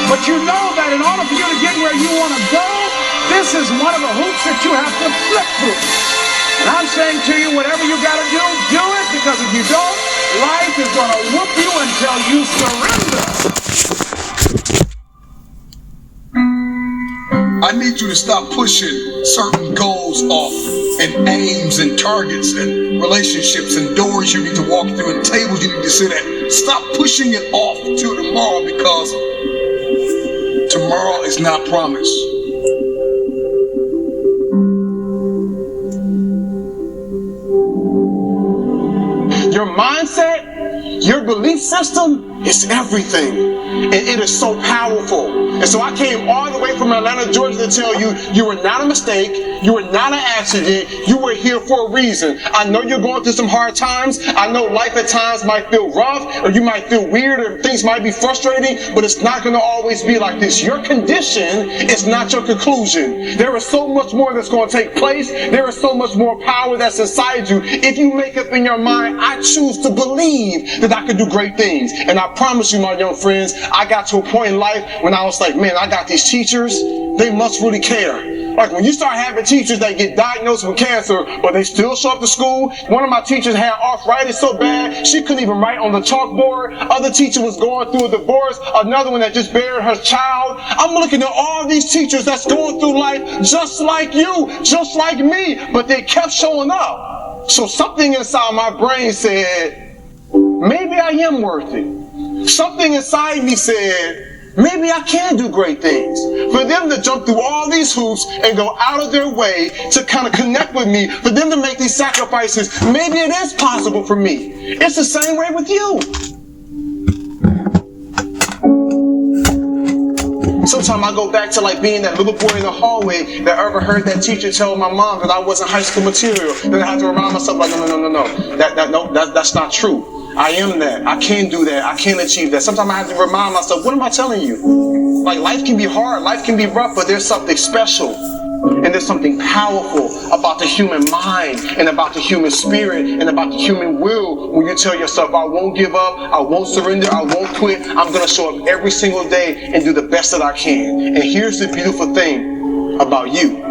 But you know that in order for you to get where you want to go, this is one of the hoops that you have to flip through. And I'm saying to you, whatever you got to do it, because if you don't, life is going to whoop you until you surrender. I need you to stop pushing certain goals off and aims and targets and relationships and doors you need to walk through and tables you need to sit at. Stop pushing it off till tomorrow, because tomorrow is not promised. Your mindset, your belief system is everything. And it is so powerful. And so I came all the way from Atlanta, Georgia to tell you, you were not a mistake. You were not an accident. You were here for a reason. I know you're going through some hard times. I know life at times might feel rough, or you might feel weird, or things might be frustrating, but it's not going to always be like this. Your condition is not your conclusion. There is so much more that's going to take place. There is so much more power that's inside you. If you make up in your mind, I choose to believe that I can do great things. And I promise you, my young friends, I got to a point in life when I was like, man, I got these teachers. They must really care. Like when you start having teachers that get diagnosed with cancer, but they still show up to school. One of my teachers had arthritis so bad, she couldn't even write on the chalkboard. Other teacher was going through a divorce. Another one that just buried her child. I'm looking at all these teachers that's going through life just like you, just like me, but they kept showing up. So something inside my brain said, maybe I am worthy. Something inside me said, maybe I can do great things. For them to jump through all these hoops and go out of their way to kind of connect with me, for them to make these sacrifices, maybe it is possible for me. It's the same way with you. Sometimes I go back to like being that little boy in the hallway that overheard that teacher tell my mom that I wasn't high school material. Then I had to remind myself like, no, that's not true. I am that. I can do that. I can achieve that. Sometimes I have to remind myself, what am I telling you? Like life can be hard, life can be rough, but there's something special. And there's something powerful about the human mind and about the human spirit and about the human will when you tell yourself, I won't give up, I won't surrender, I won't quit. I'm going to show up every single day and do the best that I can. And here's the beautiful thing about you.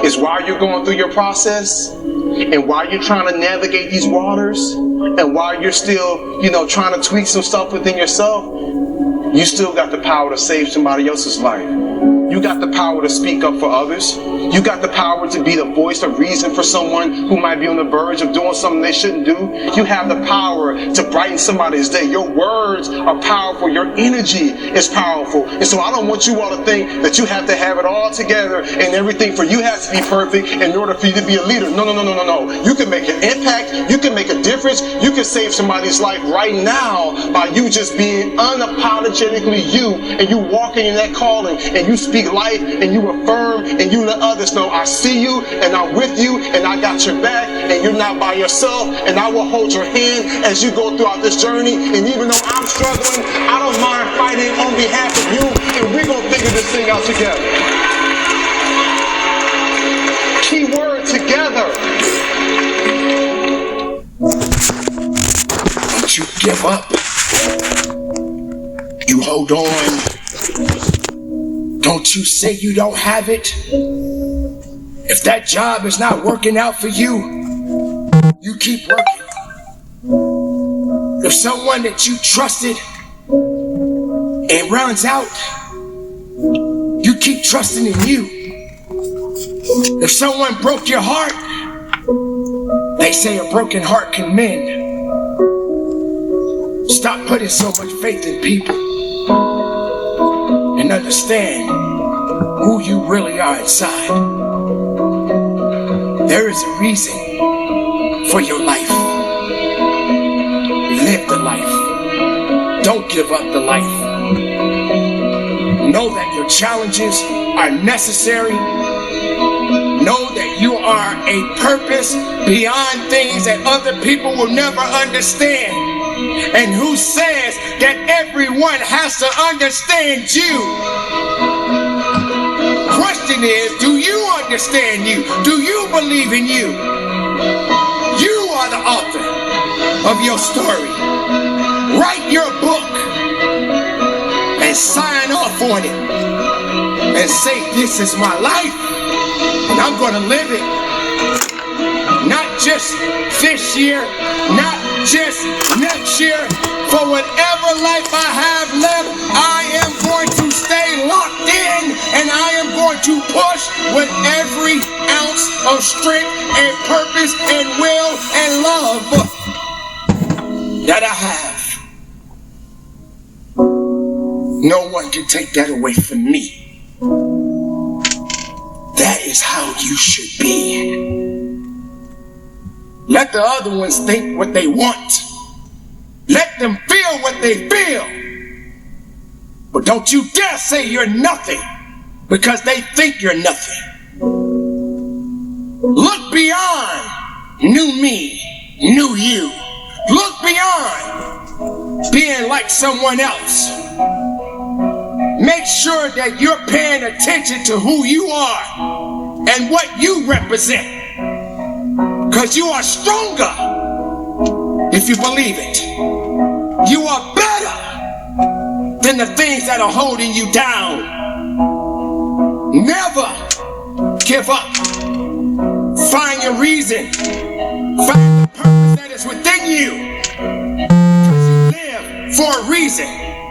Is while you're going through your process and while you're trying to navigate these waters and while you're still, trying to tweak some stuff within yourself, you still got the power to save somebody else's life. You got the power to speak up for others. You got the power to be the voice of reason for someone who might be on the verge of doing something they shouldn't do. You have the power to brighten somebody's day. Your words are powerful. Your energy is powerful. And so I don't want you all to think that you have to have it all together and everything for you has to be perfect in order for you to be a leader. No. You can make an impact. You can make a difference. You can save somebody's life right now by you just being unapologetically you and you walking in that calling and you speak life and you affirm and you let others know I see you and I'm with you and I got your back and you're not by yourself and I will hold your hand as you go throughout this journey. And even though I'm struggling, I don't mind fighting on behalf of you, and we're going to figure this thing out together. Key word, together. Don't you give up. You hold on. Don't you say you don't have it. If that job is not working out for you, you keep working. If someone that you trusted and runs out, you keep trusting in you. If someone broke your heart, they say a broken heart can mend. Stop putting so much faith in people and understand who you really are inside. There is a reason for your life. Live the life. Don't give up the life. Know that your challenges are necessary. Know that you are a purpose beyond things that other people will never understand. And who says that everyone has to understand you? Question is, do you understand you? Do you believe in you? You are the author of your story. Write your book and and sign off on it and say, this is my life and I'm going to live it. Not just this year, not just next year. For whatever life I have left, I am going to stay locked in and I am going to push with every ounce of strength and purpose and will and love that I have. No one can take that away from me. That is how you should be. Let the other ones think what they want. Let them feel what they feel. But don't you dare say you're nothing because they think you're nothing. Look beyond new me, new you. Look beyond being like someone else. Make sure that you're paying attention to who you are and what you represent. Because you are stronger if you believe it. You are better than the things that are holding you down. Never give up. Find your reason. Find the purpose that is within you. Because you live for a reason.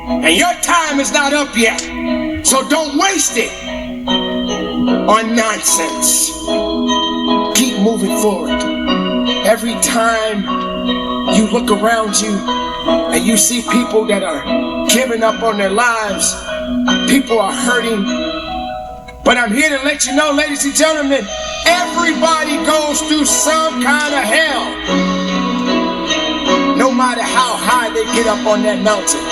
And your time is not up yet. So don't waste it on nonsense. Keep moving forward. Every time you look around you and you see people that are giving up on their lives, people are hurting. But I'm here to let you know, ladies and gentlemen, everybody goes through some kind of hell. No matter how high they get up on that mountain.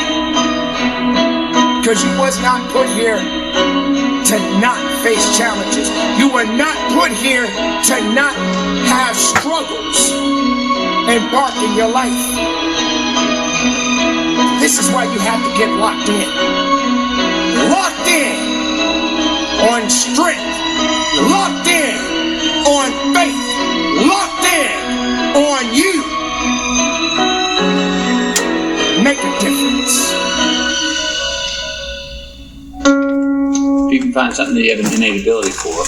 Because you was not put here to not face challenges. You were not put here to not have struggles embark in your life. This is why you have to get locked in. Locked in on strength. Locked in on faith. Locked in on you. Make a difference. If you can find something that you have an innate ability for,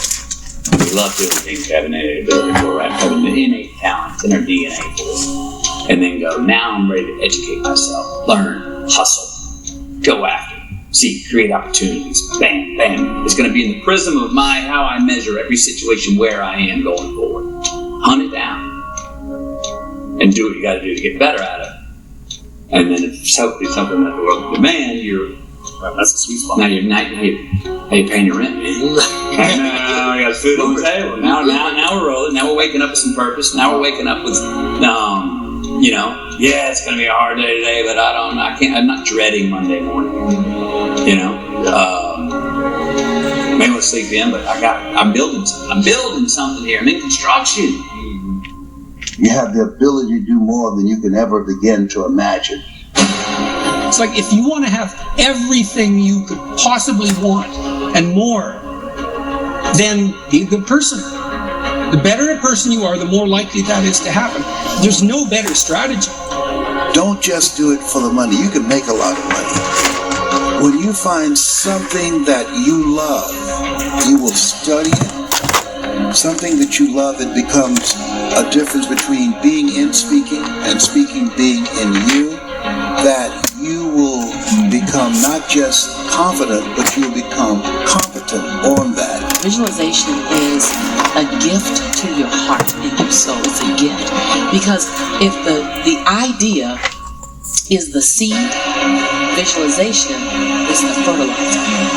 we love doing things you have an innate ability for, right? Having the innate talents in our DNA for it. And then go, now I'm ready to educate myself, learn, hustle, go after, seek, create opportunities, bam, bam. It's going to be in the prism of how I measure every situation where I am going forward. Hunt it down and do what you got to do to get better at it. And then if it's hopefully something that the world can demand, that's a sweet spot. Now you're paying your rent, man. Now I got food on the table. Now we're rolling. Now we're waking up with some purpose. Now we're waking up with, it's going to be a hard day today, but I'm not dreading Monday morning. Maybe we'll sleep in, but I'm building something. I'm building something here. I'm in construction. You have the ability to do more than you can ever begin to imagine. It's like if you want to have everything you could possibly want and more, then be a good person. The better a person you are, the more likely that is to happen. There's no better strategy. Don't just do it for the money. You can make a lot of money. When you find something that you love, you will study it. Something that you love, it becomes a difference between being in speaking and speaking being in you, that you will become not just confident, but you'll become competent on that. Visualization is a gift to your heart and your soul. It's a gift. Because if the idea is the seed, visualization is the fertilizer.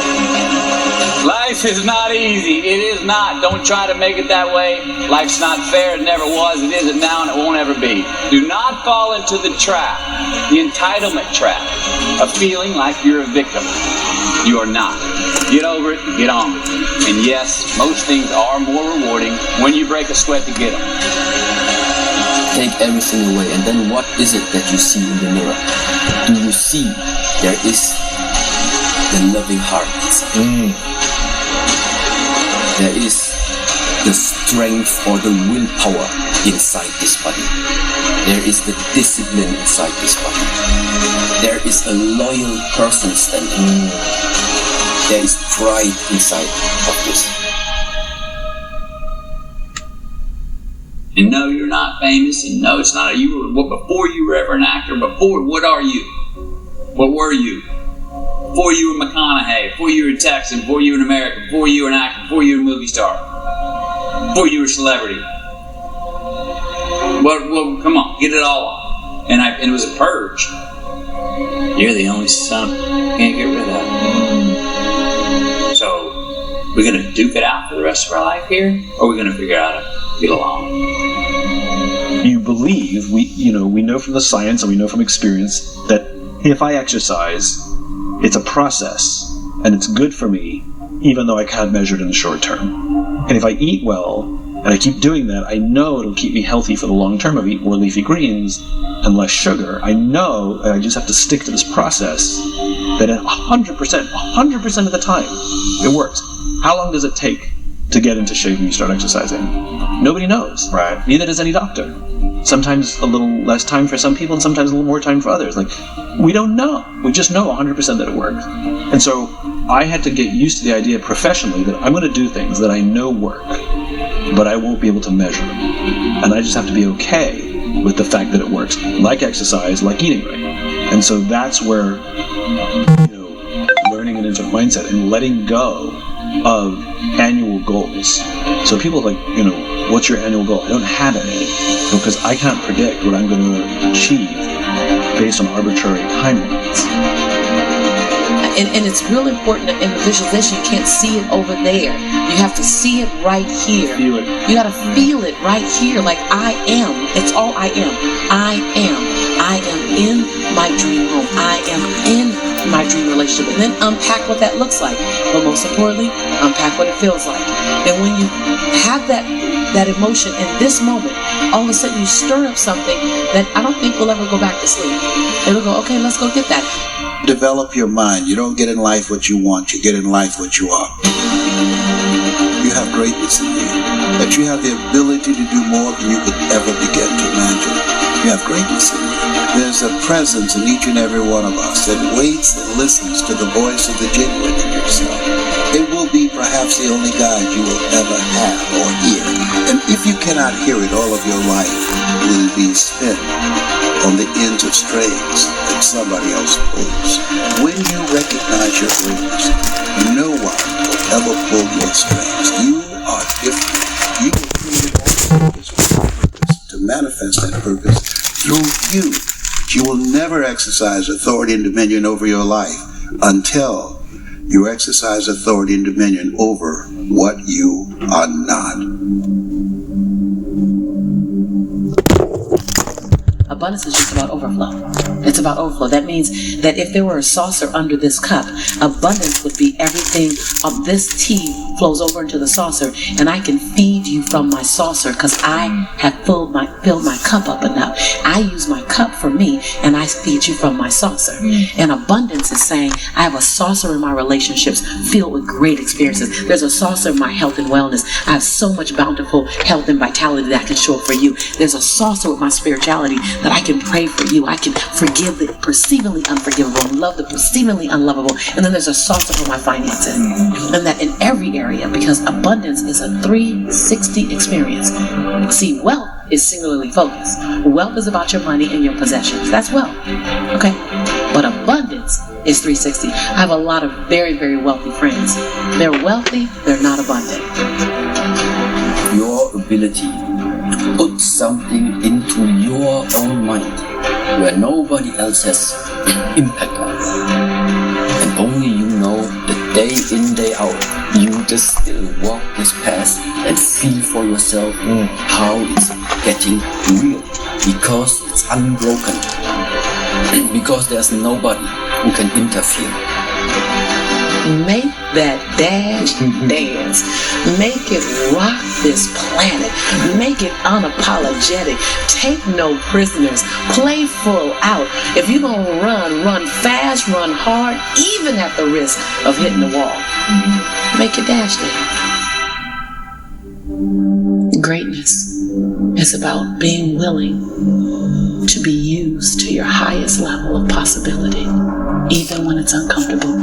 Life is not easy. It is not. Don't try to make it that way. Life's not fair. It never was. It isn't now, and it won't ever be. Do not fall into the trap, the entitlement trap, of feeling like you're a victim. You are not. Get over it and get on with it. And yes, most things are more rewarding when you break a sweat to get them. Take everything away, and then what is it that you see in the mirror? Do you see there is the loving heart inside? There is the strength or the willpower inside this body. There is the discipline inside this body. there is a loyal person standing. There is pride inside of this. And no, you're not famous, and no, it's not. You were before you were ever an actor. Before, what are you? What were you? Before you were McConaughey, before you were a Texan, before you were an American, before you were an actor, before you were a movie star, before you were a celebrity. Well, come on, get it all off. And it was a purge. You're the only son can't get rid of. So, we're gonna duke it out for the rest of our life here, or we're gonna figure out how to get along. You believe, we know from the science and we know from experience that if I exercise, it's a process and it's good for me, even though I can't measure it in the short term. And if I eat well and I keep doing that, I know it'll keep me healthy for the long term. I eat more leafy greens and less sugar. I know I just have to stick to this process that 100% of the time it works. How long does it take to get into shape when you start exercising? Nobody knows. Right. Neither does any doctor. Sometimes a little less time for some people and sometimes a little more time for others. Like, we don't know. We just know 100% that it works. And so I had to get used to the idea professionally that I'm going to do things that I know work, but I won't be able to measure them. And I just have to be okay with the fact that it works. Like exercise, like eating right. And so that's where, learning an infinite mindset and letting go of annual goals. So people are like, what's your annual goal? I don't have any, because I can't predict what I'm going to achieve based on arbitrary timelines. And it's real important in the visualization. You can't see it over there. You have to see it right here. Feel it. You got to feel it right here. Like I am. It's all I am. I am. I am in my dream home. I am in my dream relationship. And then unpack what that looks like. But most importantly, unpack what it feels like. And when you have that emotion in this moment, all of a sudden you stir up something that I don't think will ever go back to sleep. It'll go, okay, let's go get that. Develop your mind. You don't get in life what you want, you get in life what you are. You have greatness in you. That you have the ability to do more than you could ever begin to imagine. You have greatness in you. There's a presence in each and every one of us that waits and listens to the voice of the genuine in yourself. It will be perhaps the only guide you will ever have or hear. And if you cannot hear it, all of your life will be spent on the ends of strings that somebody else pulls. When you recognize your greatness, no one will ever pull your strings. You are different. You were created on purpose with a purpose to manifest that purpose through you. You will never exercise authority and dominion over your life until you exercise authority and dominion over what you are not. Abundance is just about overflow. It's about overflow. That means that if there were a saucer under this cup, abundance would be everything of this tea flows over into the saucer, and I can feed you from my saucer because I have filled my cup up enough. I use my cup for me, and I feed you from my saucer. And abundance is saying I have a saucer in my relationships filled with great experiences. There's a saucer in my health and wellness. I have so much bountiful health and vitality that I can show up for you. There's a saucer with my spirituality that I can pray for you. I can forgive the perceivingly unforgivable and love the perceivingly unlovable. And then there's a saucer for my finances. And that in every area, because abundance is a 360 experience. See, wealth is singularly focused. Wealth is about your money and your possessions. That's wealth. Okay? But abundance is 360. I have a lot of very, very wealthy friends. They're wealthy, they're not abundant. Your ability to put something into your own mind where nobody else has impact on it. And only you know that day in, day out, you just still walk this path and feel for yourself how it's getting real. Because it's unbroken. Because there's nobody who can interfere. Make that dash dance. Make it rock this planet. Make it unapologetic. Take no prisoners. Play full out. If you're going to run fast, run hard, even at the risk of hitting the wall. Make your dash dance. Greatness is about being willing to be used to your highest level of possibility, even when it's uncomfortable.